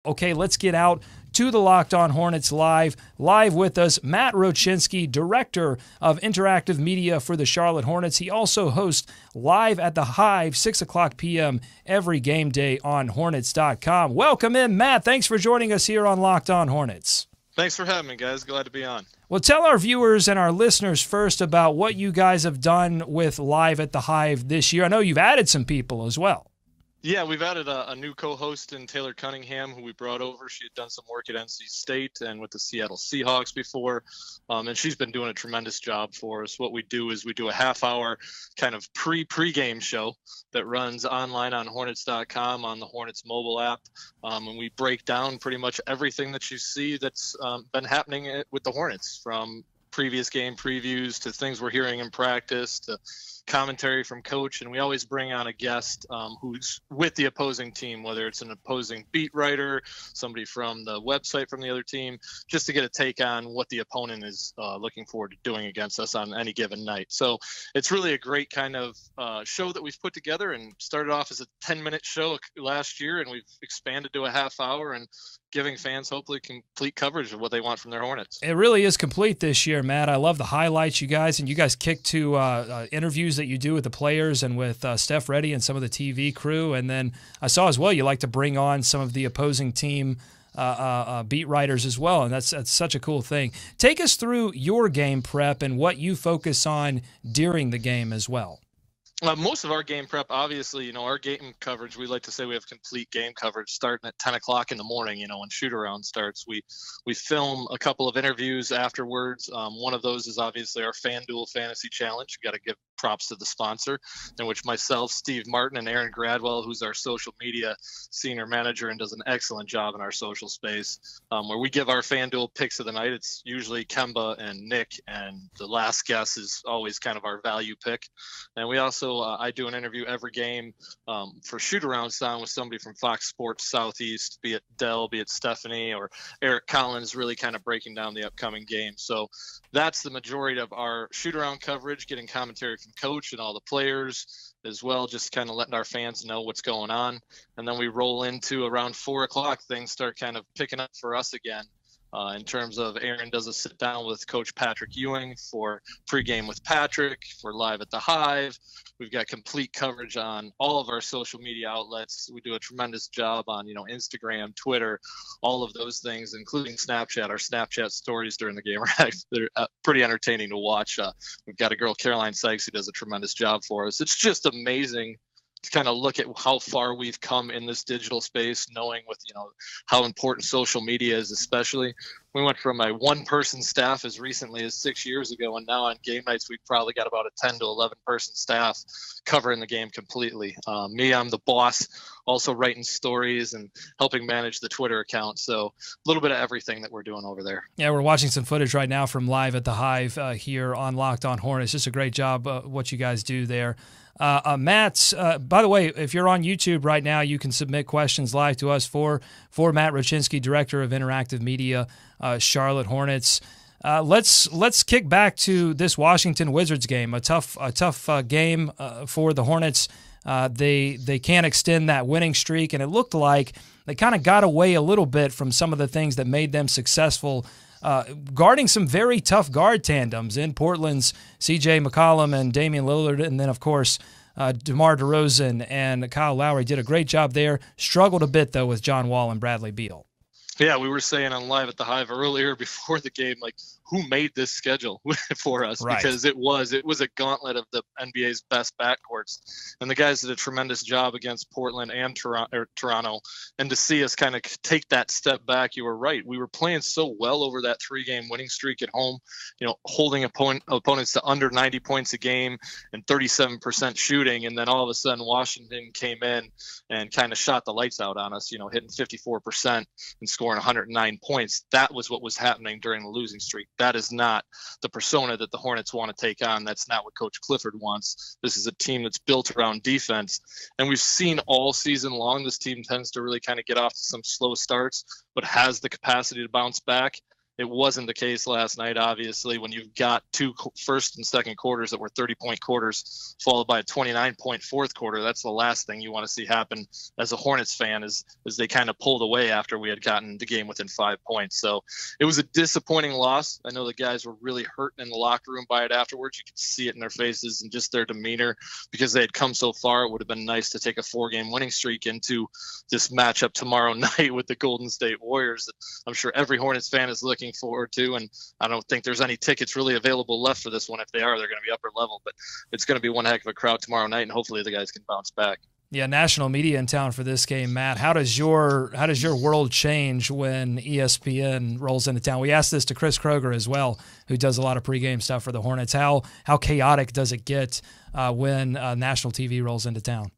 Okay, let's get out to the Locked On Hornets live. Live with us, Matt Rochinski, Director of Interactive Media for the Charlotte Hornets. He also hosts Live at the Hive, 6 o'clock p.m. every game day on Hornets.com. Welcome in, Matt. Thanks for joining us here on Locked On Hornets. Thanks for having me, guys. Glad to be on. Well, tell our viewers and our listeners first about what you guys have done with Live at the Hive this year. I know you've added some people as well. Yeah, we've added a new co-host in Taylor Cunningham, who we brought over. She had done some work at NC State and with the Seattle Seahawks before, and she's been doing a tremendous job for us. What we do is we do a half-hour kind of pre-game show that runs online on Hornets.com on the Hornets mobile app, and we break down pretty much everything that you see that's been happening with the Hornets, from previous game previews to things we're hearing in practice to commentary from coach. And we always bring on a guest who's with the opposing team, whether it's an opposing beat writer, somebody from the website from the other team, just to get a take on what the opponent is looking forward to doing against us on any given night. So it's really a great kind of show that we've put together, and started off as a 10-minute show last year, and we've expanded to a half hour and giving fans hopefully complete coverage of what they want from their Hornets. It really is complete this year, Matt. I love the highlights, you guys, and you guys kick to interviews that you do with the players and with Steph Reddy and some of the TV crew. And then I saw as well you like to bring on some of the opposing team beat writers as well, and that's such a cool thing. Take us through your game prep and what you focus on during the game as well. Most of our game prep, obviously, our game coverage, we like to say we have complete game coverage starting at 10 o'clock in the morning, when shoot-around starts. We film a couple of interviews afterwards. One of those is obviously our FanDuel Fantasy Challenge. You got to give props to the sponsor, in which myself, Steve Martin, and Aaron Gradwell, who's our social media senior manager and does an excellent job in our social space, where we give our FanDuel picks of the night. It's usually Kemba and Nick, and the last guess is always kind of our value pick. And we also I do an interview every game for shoot-around sound with somebody from Fox Sports Southeast, be it Dell, be it Stephanie, or Eric Collins, really kind of breaking down the upcoming game. So that's the majority of our shoot-around coverage, getting commentary from coach and all the players as well, just kind of letting our fans know what's going on. And then we roll into around 4 o'clock, things start kind of picking up for us again. In terms of Aaron does a sit down with Coach Patrick Ewing for pregame with Patrick, for Live at the Hive. We've got complete coverage on all of our social media outlets. We do a tremendous job on, Instagram, Twitter, all of those things, including Snapchat. Our Snapchat stories during the game they're pretty entertaining to watch. We've got a girl, Caroline Sykes, who does a tremendous job for us. It's just amazing to kind of look at how far we've come in this digital space, knowing with, how important social media is, especially. We went from a one-person staff as recently as 6 years ago, and now on game nights, we've probably got about a 10 to 11-person staff covering the game completely. Me, I'm the boss, also writing stories and helping manage the Twitter account. So a little bit of everything that we're doing over there. Yeah, we're watching some footage right now from Live at the Hive here on Locked On Hornets. Just a great job what you guys do there. Matt, by the way, if you're on YouTube right now, you can submit questions live to us for Matt Rochinski, Director of Interactive Media, Charlotte Hornets. Let's kick back to this Washington Wizards game. A tough game for the Hornets. They can't extend that winning streak, and it looked like they kind of got away a little bit from some of the things that made them successful, guarding some very tough guard tandems in Portland's C.J. McCollum and Damian Lillard, and then, of course, DeMar DeRozan and Kyle Lowry did a great job there. Struggled a bit, though, with John Wall and Bradley Beal. Yeah, we were saying on Live at the Hive earlier before the game, who made this schedule for us? Right. Because it was a gauntlet of the NBA's best backcourts, and the guys did a tremendous job against Portland and Toronto. And to see us kind of take that step back, you were right. We were playing so well over that 3-game winning streak at home, holding opponents to under 90 points a game and 37% shooting, and then all of a sudden Washington came in and kind of shot the lights out on us, hitting 54% and scoring 109 points. That was what was happening during the losing streak. That is not the persona that the Hornets want to take on. That's not what Coach Clifford wants. This is a team that's built around defense. And we've seen all season long, this team tends to really kind of get off to some slow starts, but has the capacity to bounce back. It wasn't the case last night, obviously, when you've got two first and second quarters that were 30-point quarters, followed by a 29-point fourth quarter. That's the last thing you want to see happen as a Hornets fan, is they kind of pulled away after we had gotten the game within 5 points. So it was a disappointing loss. I know the guys were really hurting in the locker room by it afterwards. You could see it in their faces and just their demeanor, because they had come so far. It would have been nice to take a 4-game winning streak into this matchup tomorrow night with the Golden State Warriors that I'm sure every Hornets fan is looking forward to. And I don't think there's any tickets really available left for this one. If they are, they're going to be upper level, but it's going to be one heck of a crowd tomorrow night, and hopefully the guys can bounce back. Yeah, national media in town for this game, Matt. How does your world change when ESPN rolls into town? We asked this to Chris Kroger as well, who does a lot of pregame stuff for the Hornets. How chaotic does it get when national TV rolls into town?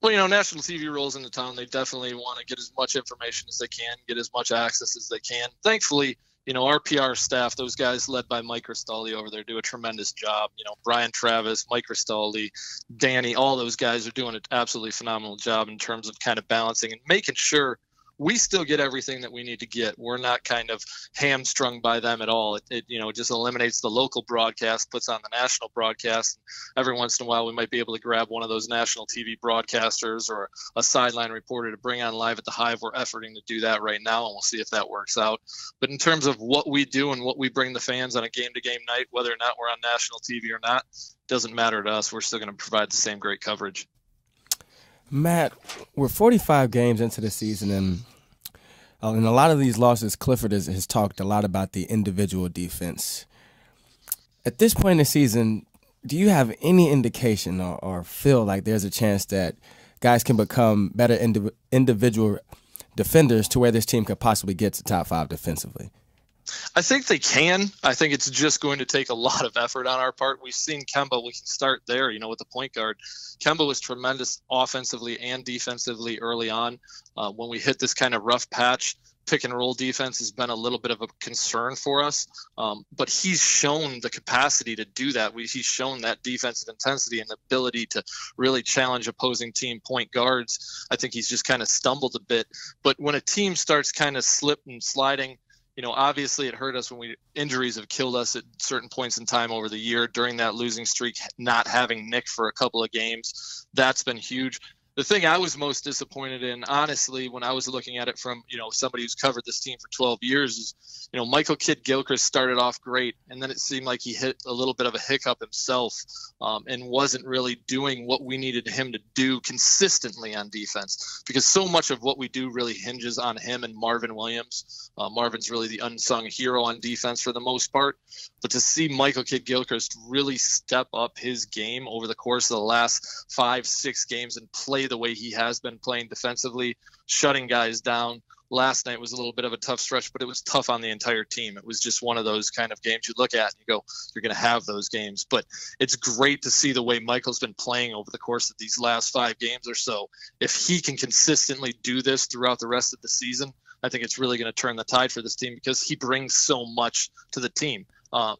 Well, national TV rolls into town. They definitely want to get as much information as they can, get as much access as they can. Thankfully, our PR staff, those guys led by Mike Cristaldi over there, do a tremendous job. Brian Travis, Mike Cristaldi, Danny, all those guys are doing an absolutely phenomenal job in terms of kind of balancing and making sure we still get everything that we need to get. We're not kind of hamstrung by them at all. It just eliminates the local broadcast, puts on the national broadcast. Every once in a while, we might be able to grab one of those national TV broadcasters or a sideline reporter to bring on live at the Hive. We're efforting to do that right now, and we'll see if that works out. But in terms of what we do and what we bring the fans on a game-to-game night, whether or not we're on national TV or not, doesn't matter to us. We're still going to provide the same great coverage. Matt, we're 45 games into the season, and in a lot of these losses, Clifford has talked a lot about the individual defense. At this point in the season, do you have any indication or feel like there's a chance that guys can become better individual defenders to where this team could possibly get to top 5 defensively? I think they can. I think it's just going to take a lot of effort on our part. We've seen Kemba. We can start there, with the point guard. Kemba was tremendous offensively and defensively early on. When we hit this kind of rough patch, pick and roll defense has been a little bit of a concern for us. But he's shown the capacity to do that. He's shown that defensive intensity and the ability to really challenge opposing team point guards. I think he's just kind of stumbled a bit. But when a team starts kind of slipping and sliding, obviously it hurt us when injuries have killed us at certain points in time over the year. During that losing streak, not having Nick for a couple of games, that's been huge. The thing I was most disappointed in, honestly, when I was looking at it from, somebody who's covered this team for 12 years is, Michael Kidd-Gilchrist started off great, and then it seemed like he hit a little bit of a hiccup himself and wasn't really doing what we needed him to do consistently on defense, because so much of what we do really hinges on him and Marvin Williams. Marvin's really the unsung hero on defense for the most part, but to see Michael Kidd-Gilchrist really step up his game over the course of the last 5-6 games and play the way he has been playing defensively, shutting guys down. Last night was a little bit of a tough stretch, but it was tough on the entire team. It was just one of those kind of games you look at and you go, you're going to have those games. But it's great to see the way Michael's been playing over the course of these last 5 games or so. If he can consistently do this throughout the rest of the season, I think it's really going to turn the tide for this team, because he brings so much to the team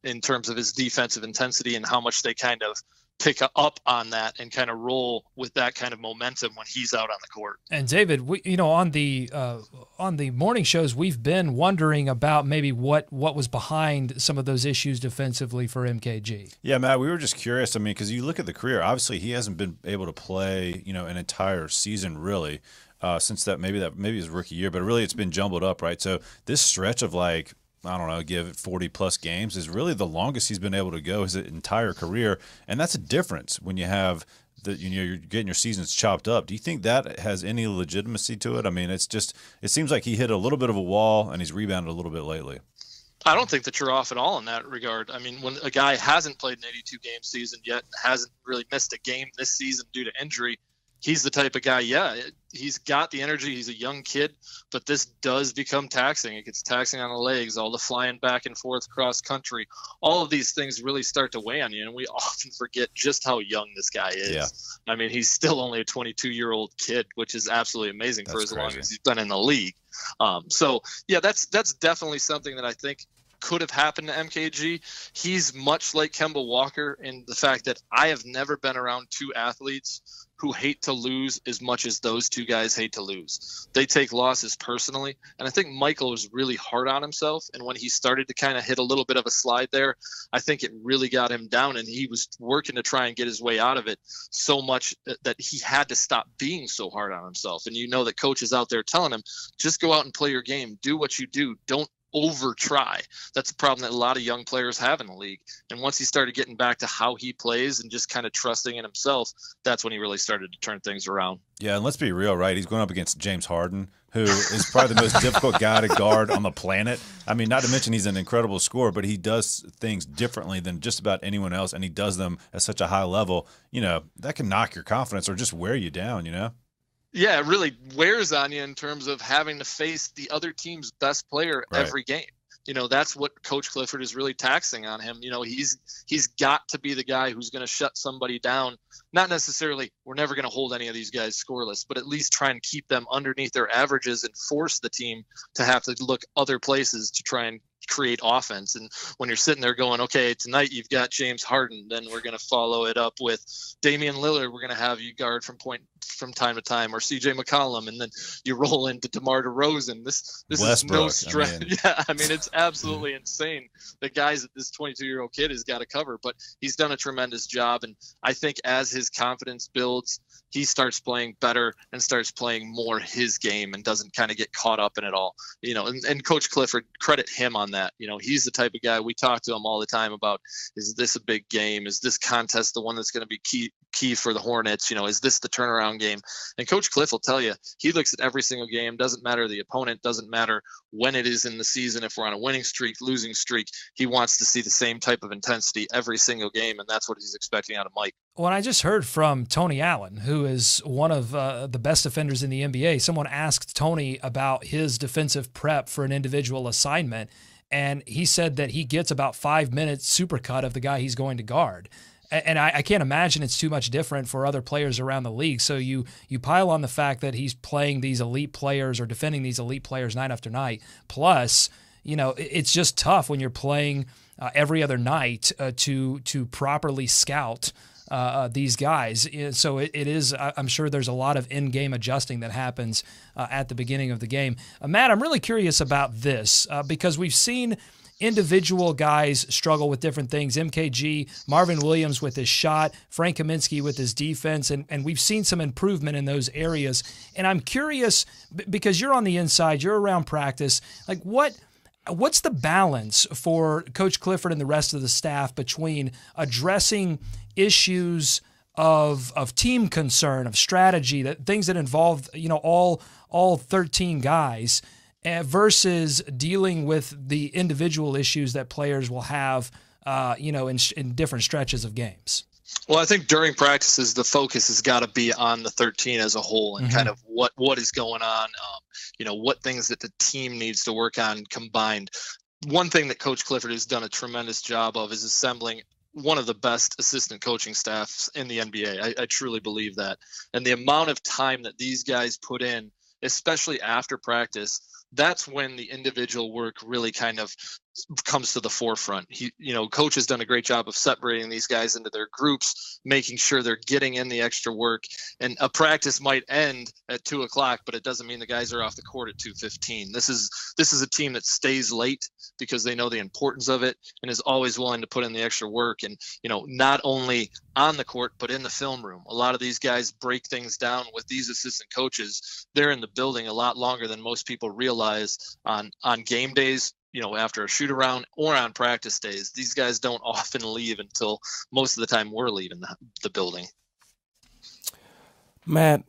in terms of his defensive intensity and how much they kind of pick up on that and kind of roll with that kind of momentum when he's out on the court. And David, on the morning shows, we've been wondering about maybe what was behind some of those issues defensively for MKG. Yeah, Matt, we were just curious. I mean, because you look at the career, obviously he hasn't been able to play, an entire season really since maybe his rookie year, but really it's been jumbled up, right? So this stretch of give it 40-plus games is really the longest he's been able to go his entire career, and that's a difference when you have you're getting your seasons chopped up. Do you think that has any legitimacy to it? I mean, it seems like he hit a little bit of a wall and he's rebounded a little bit lately. I don't think that you're off at all in that regard. I mean, when a guy hasn't played an 82-game season yet, hasn't really missed a game this season due to injury, he's the type of guy, he's got the energy. He's a young kid, but this does become taxing. It gets taxing on the legs, all the flying back and forth cross country. All of these things really start to weigh on you, and we often forget just how young this guy is. Yeah. I mean, he's still only a 22-year-old kid, which is absolutely amazing for as long as he's been in the league. That's definitely something that I think could have happened to MKG. He's much like Kemba Walker in the fact that I have never been around 2 athletes who hate to lose as much as those two guys hate to lose. They take losses personally. And I think Michael was really hard on himself. And when he started to kind of hit a little bit of a slide there, I think it really got him down, and he was working to try and get his way out of it so much that he had to stop being so hard on himself. And you know that coach is out there telling him, just go out and play your game. Do what you do. Don't over try. That's a problem that a lot of young players have in the league. And once he started getting back to how he plays and just kind of trusting in himself, that's when he really started to turn things around. Yeah, and let's be real, right? He's going up against James Harden, who is probably the most difficult guy to guard on the planet. I mean, not to mention he's an incredible scorer, but he does things differently than just about anyone else, and he does them at such a high level. You know, that can knock your confidence or just wear you down, you know? Yeah, it really wears on you in terms of having to face the other team's best player every game. You know, that's what Coach Clifford is really taxing on him. You know, he's got to be the guy who's going to shut somebody down. Not necessarily, we're never going to hold any of these guys scoreless, but at least try and keep them underneath their averages and force the team to have to look other places to try and create offense. And when you're sitting there going, okay, tonight you've got James Harden, then we're going to follow it up with Damian Lillard. We're going to have you guard from time to time, or CJ McCollum, and then you roll into DeMar DeRozan. This is no stretch. I mean, it's absolutely insane. The guys that this 22-year-old kid has got to cover, but he's done a tremendous job. And I think as his confidence builds, he starts playing better and starts playing more his game and doesn't kind of get caught up in it all. You know, and Coach Clifford, credit him on that. You know, he's the type of guy, we talk to him all the time about, is this a big game? Is this contest the one that's going to be key for the Hornets? You know, is this the turnaround game? And Coach Cliff will tell you, he looks at every single game, doesn't matter the opponent, doesn't matter when it is in the season, if we're on a winning streak, losing streak, he wants to see the same type of intensity every single game, and that's what he's expecting out of Mike. Well, I just heard from Tony Allen, who is one of the best defenders in the NBA. Someone asked Tony about his defensive prep for an individual assignment, and he said that he gets about 5 minutes supercut of the guy he's going to guard. And I can't imagine it's too much different for other players around the league. So you pile on the fact that he's playing these elite players or defending these elite players night after night. Plus, you know, it's just tough when you're playing every other night to properly scout these guys. So it is, I'm sure there's a lot of in-game adjusting that happens at the beginning of the game. Matt, I'm really curious about this because we've seen individual guys struggle with different things. MKG, Marvin Williams with his shot, Frank Kaminsky with his defense, and we've seen some improvement in those areas. And I'm curious, because you're on the inside, you're around practice, like what's the balance for Coach Clifford and the rest of the staff between addressing issues of team concern, of strategy, that things that involve, you know, all 13 guys, versus dealing with the individual issues that players will have, you know, in different stretches of games? Well, I think during practices, the focus has got to be on the 13 as a whole and kind of what is going on, you know, what things that the team needs to work on combined. One thing that Coach Clifford has done a tremendous job of is assembling one of the best assistant coaching staffs in the NBA. I truly believe that. And the amount of time that these guys put in, especially after practice, that's when the individual work really kind of comes to the forefront. Coach has done a great job of separating these guys into their groups, making sure they're getting in the extra work. And a practice might end at 2:00, but it doesn't mean the guys are off the court at 2:15. This is a team that stays late because they know the importance of it and is always willing to put in the extra work. And, not only on the court, but in the film room. A lot of these guys break things down with these assistant coaches. They're in the building a lot longer than most people realize on game days, after a shoot around or on practice days. These guys don't often leave until most of the time we're leaving the building. Matt,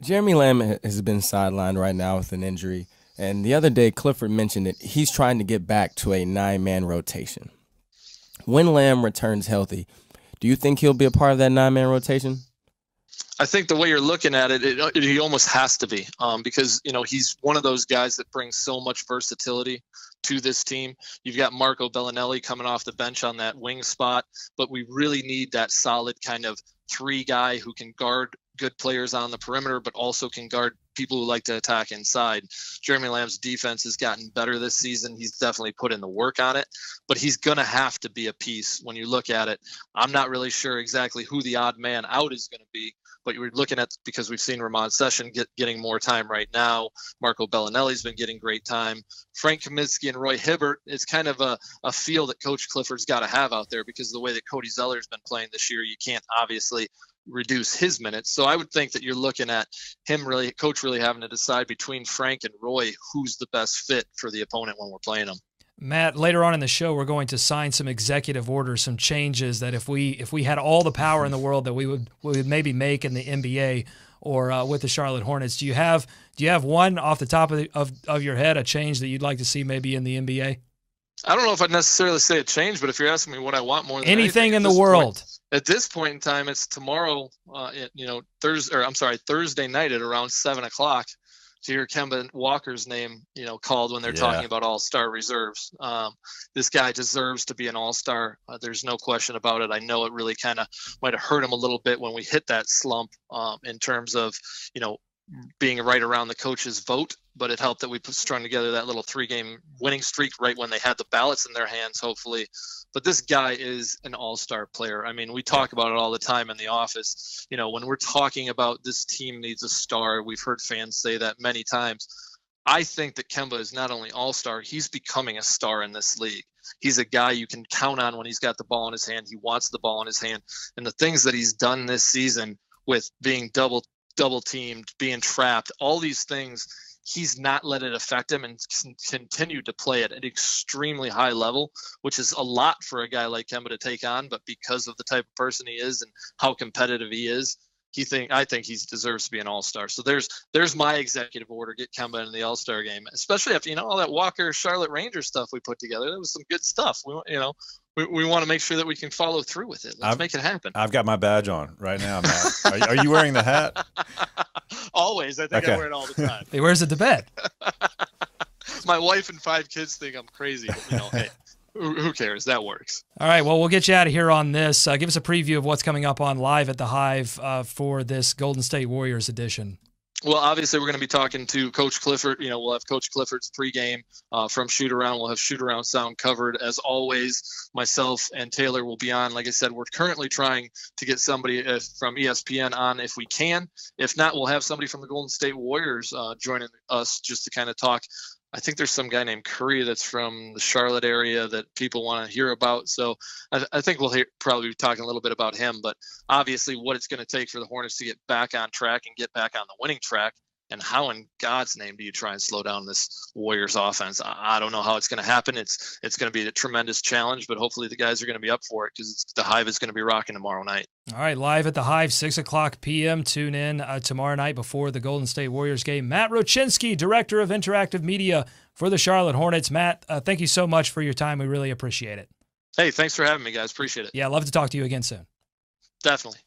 Jeremy Lamb has been sidelined right now with an injury. And the other day, Clifford mentioned that he's trying to get back to a 9-man rotation. When Lamb returns healthy, do you think he'll be a part of that 9-man rotation? I think the way you're looking at it, he almost has to be, because, he's one of those guys that brings so much versatility to this team. You've got Marco Bellinelli coming off the bench on that wing spot, but we really need that solid kind of 3 guy who can guard good players on the perimeter, but also can guard people who like to attack inside. Jeremy Lamb's defense has gotten better this season. He's definitely put in the work on it, but he's going to have to be a piece when you look at it. I'm not really sure exactly who the odd man out is going to be, but you're looking at, because we've seen Ramon Session getting more time right now. Marco Bellinelli's been getting great time. Frank Kaminsky and Roy Hibbert, it's kind of a feel that Coach Clifford's got to have out there, because the way that Cody Zeller's been playing this year, you can't obviously reduce his minutes. So I would think that you're looking at Coach really having to decide between Frank and Roy who's the best fit for the opponent when we're playing them. Matt, later on in the show, we're going to sign some executive orders, some changes that if we had all the power in the world that we would maybe make in the NBA or with the Charlotte Hornets. Do you have one off the top of your head, a change that you'd like to see maybe in the NBA? I don't know if I'd necessarily say a change, but if you're asking me what I want more than anything in the world. At this point in time, it's tomorrow, Thursday night at around 7:00 to hear Kemba Walker's name, called when they're talking about all-star reserves. This guy deserves to be an all-star. There's no question about it. I know it really kind of might have hurt him a little bit when we hit that slump in terms of, being right around the coach's vote, but it helped that we strung together that little 3-game winning streak right when they had the ballots in their hands, hopefully. But this guy is an all-star player. I mean, we talk about it all the time in the office. When we're talking about this team needs a star, we've heard fans say that many times. I think that Kemba is not only all-star, he's becoming a star in this league. He's a guy you can count on when he's got the ball in his hand. He wants the ball in his hand. And the things that he's done this season with being double teamed, being trapped, all these things, he's not let it affect him and continued to play at an extremely high level, which is a lot for a guy like Kemba to take on. But because of the type of person he is and how competitive he is, I think he deserves to be an all-star. So there's my executive order: get Kemba in the all-star game, especially after all that Walker Charlotte Rangers stuff we put together. That was some good stuff. We want to make sure that we can follow through with it. Let's make it happen. I've got my badge on right now, Matt. Are you wearing the hat? Always. I think okay. I wear it all the time. He wears it to bed. My wife and 5 kids think I'm crazy, but hey, who cares? That works. All right, well, we'll get you out of here on this. Give us a preview of what's coming up on Live at the Hive for this Golden State Warriors edition. Well, obviously, we're going to be talking to Coach Clifford. We'll have Coach Clifford's pregame from shoot-around. We'll have shoot-around sound covered. As always, myself and Taylor will be on. Like I said, we're currently trying to get somebody from ESPN on if we can. If not, we'll have somebody from the Golden State Warriors joining us just to kind of talk. I think there's some guy named Curry that's from the Charlotte area that people want to hear about. So I think we'll probably be talking a little bit about him, but obviously what it's going to take for the Hornets to get back on track and get back on the winning track. And how in God's name do you try and slow down this Warriors offense? I don't know how it's going to happen. It's going to be a tremendous challenge, but hopefully the guys are going to be up for it, because the Hive is going to be rocking tomorrow night. All right, Live at the Hive, 6:00 p.m. Tune in tomorrow night before the Golden State Warriors game. Matt Rochinski, Director of Interactive Media for the Charlotte Hornets. Matt, thank you so much for your time. We really appreciate it. Hey, thanks for having me, guys. Appreciate it. Yeah, I'd love to talk to you again soon. Definitely.